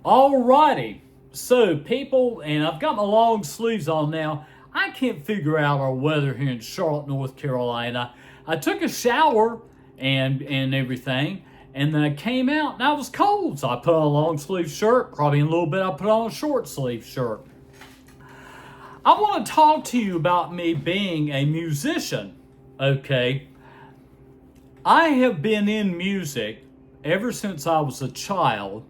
Alrighty, so people, and I've got my long sleeves on now. I can't figure out our weather here in Charlotte, North Carolina. I took a shower and everything, and then I came out and I was cold, so I put on a long sleeve shirt. Probably in a little bit I put on a short sleeve shirt. I want to talk to you about me being a musician. Okay, I have been in music ever since I was a child.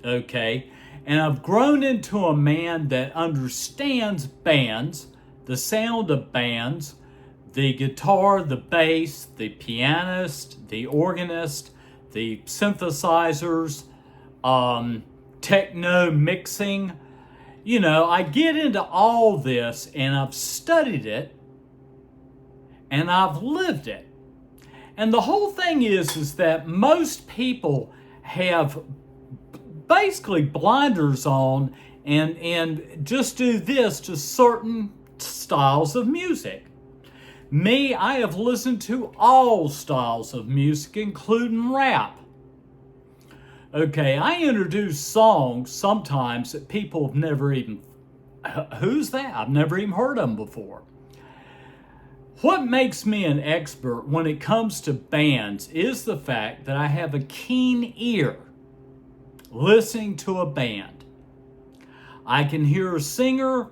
Okay, and I've grown into a man that understands bands, the sound of bands, the guitar, the bass, the pianist, the organist, the synthesizers, techno mixing. You know, I get into all this and I've studied it and I've lived it. And the whole thing is that most people have basically blinders on and just do this to certain styles of music. Me, I have listened to all styles of music, including rap. Okay, I introduce songs sometimes that people have never even, who's that? I've never even heard of them before. What makes me an expert when it comes to bands is the fact that I have a keen ear listening to a band. I can hear a singer,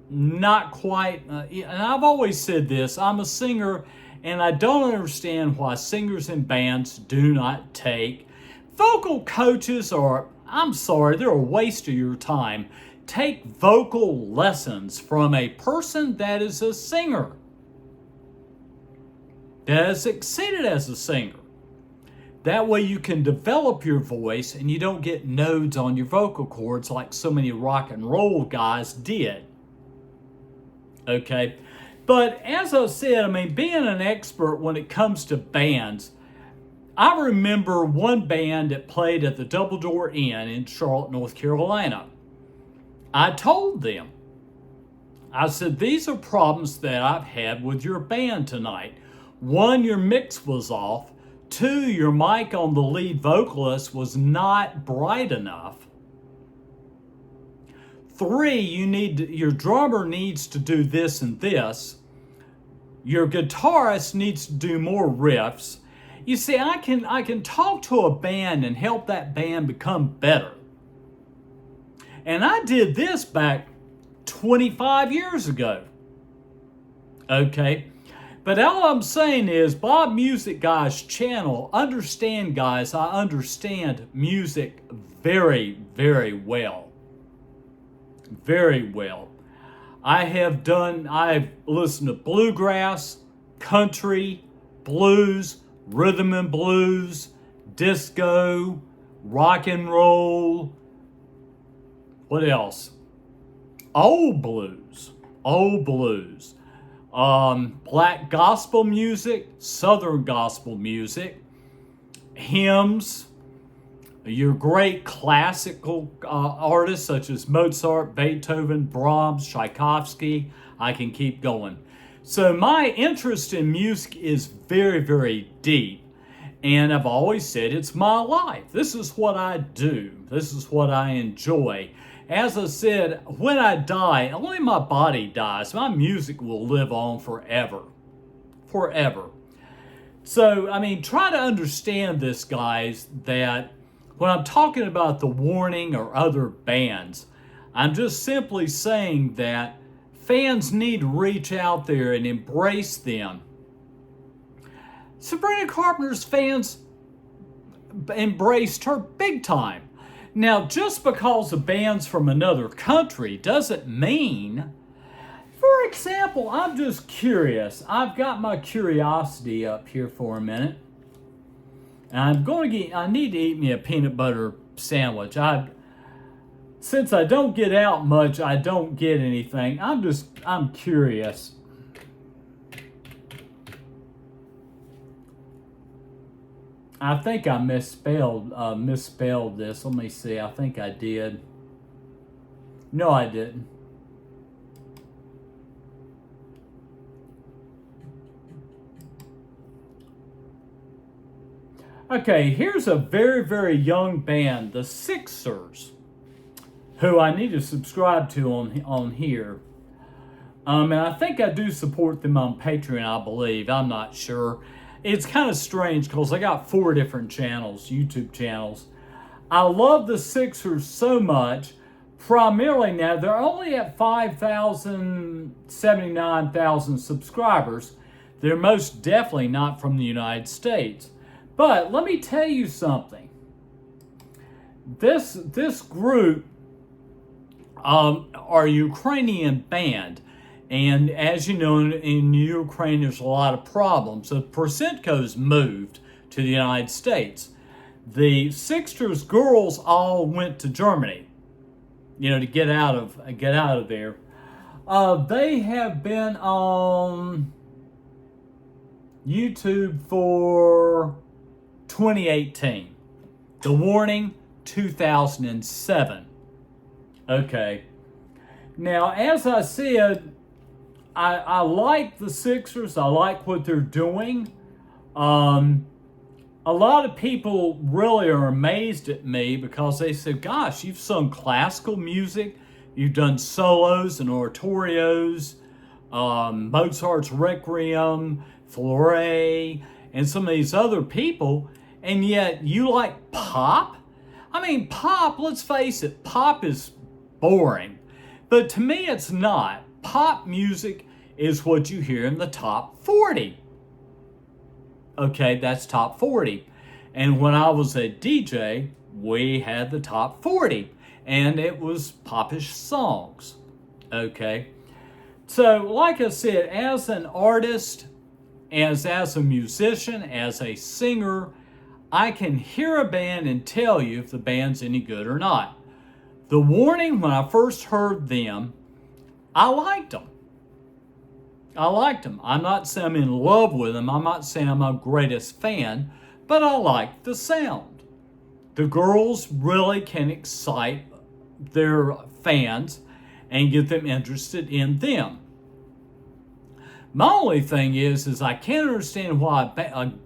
not quite, and I've always said this, I'm a singer and I don't understand why singers in bands do not take vocal coaches, or I'm sorry, they're a waste of your time. Take vocal lessons from a person that is a singer, that has succeeded as a singer. That way you can develop your voice and you don't get nodes on your vocal cords like so many rock and roll guys did. Okay, but as I said, I mean, being an expert when it comes to bands, I remember one band that played at the Double Door Inn in Charlotte, North Carolina. I told them, I said, these are problems that I've had with your band tonight. One, your mix was off. Two, your mic on the lead vocalist was not bright enough. Three, your drummer needs to do this and this. Your guitarist needs to do more riffs. You see, I can talk to a band and help that band become better. And I did this back 25 years ago. Okay? But all I'm saying is, Bob Music Guy's channel, understand guys, I understand music very, very well. Very well. I've listened to bluegrass, country, blues, rhythm and blues, disco, rock and roll. What else? Old blues. Black gospel music, southern gospel music, hymns, your great classical artists such as Mozart, Beethoven, Brahms, Tchaikovsky. I can keep going. So my interest in music is very, very deep. And I've always said it's my life. This is what I do. This is what I enjoy. As I said, when I die, only my body dies. My music will live on forever. Forever. So, I mean, try to understand this, guys, that when I'm talking about The Warning or other bands, I'm just simply saying that fans need to reach out there and embrace them. Sabrina Carpenter's fans embraced her big time. Now, just because a band's from another country doesn't mean, for example, I'm just curious. I've got my curiosity up here for a minute. And I need to eat me a peanut butter sandwich. Since I don't get out much, I don't get anything. I'm curious. I think I misspelled this. Let me see. I think I did. No, I didn't. Okay, here's a very, very young band, the Sixers. who I need to subscribe to on here. And I think I do support them on Patreon, I believe. I'm not sure. It's kind of strange because I got 4 different channels, YouTube channels. I love the Sixers so much. Primarily now, they're only at 79,000 subscribers. They're most definitely not from the United States. But let me tell you something. This group are a Ukrainian band. And as you know, in Ukraine, there's a lot of problems. So Poroshenko's moved to the United States. The Sixers girls all went to Germany, to get out of there. They have been on YouTube for 2018. The Warning, 2007. Okay. Now, as I said, I like the Sixers. I like what they're doing. A lot of people really are amazed at me because they say, gosh, you've sung classical music, you've done solos and oratorios, Mozart's Requiem, Flore, and some of these other people, and yet you like pop? I mean, pop, let's face it, pop is boring. But to me, it's not. Pop music is what you hear in the top 40. Okay, that's top 40. And when I was a DJ, we had the top 40. And it was popish songs. Okay. So, like I said, as an artist, as a musician, as a singer, I can hear a band and tell you if the band's any good or not. The Warning, when I first heard them, I liked them. I'm not saying I'm in love with them. I'm not saying I'm a greatest fan, but I like the sound. The girls really can excite their fans and get them interested in them. My only thing is I can't understand why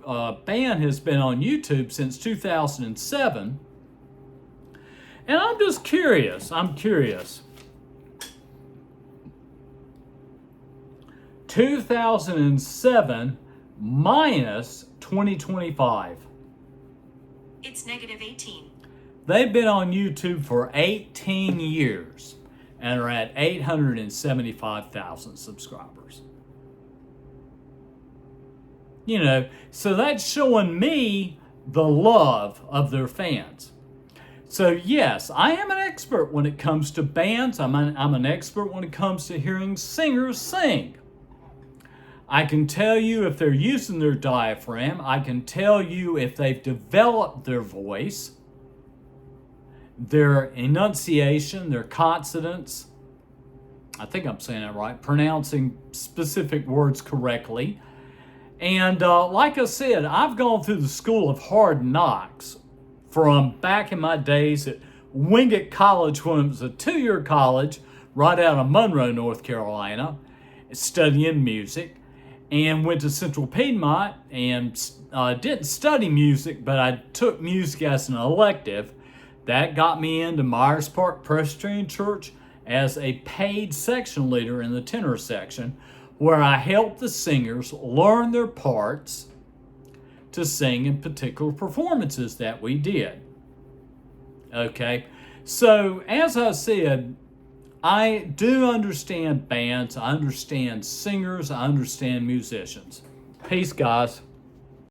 a band has been on YouTube since 2007. And I'm just curious. 2007 minus 2025. It's negative 18. They've been on YouTube for 18 years and are at 875,000 subscribers. So that's showing me the love of their fans. So yes, I am an expert when it comes to bands. I'm an expert when it comes to hearing singers sing. I can tell you if they're using their diaphragm. I can tell you if they've developed their voice, their enunciation, their consonants. I think I'm saying that right, pronouncing specific words correctly. And like I said, I've gone through the school of hard knocks from back in my days at Wingate College when it was a 2-year college right out of Monroe, North Carolina, studying music. And went to Central Piedmont and didn't study music, but I took music as an elective. That got me into Myers Park Presbyterian Church as a paid section leader in the tenor section, where I helped the singers learn their parts to sing in particular performances that we did. Okay, so as I said, I do understand bands, I understand singers, I understand musicians. Peace, guys.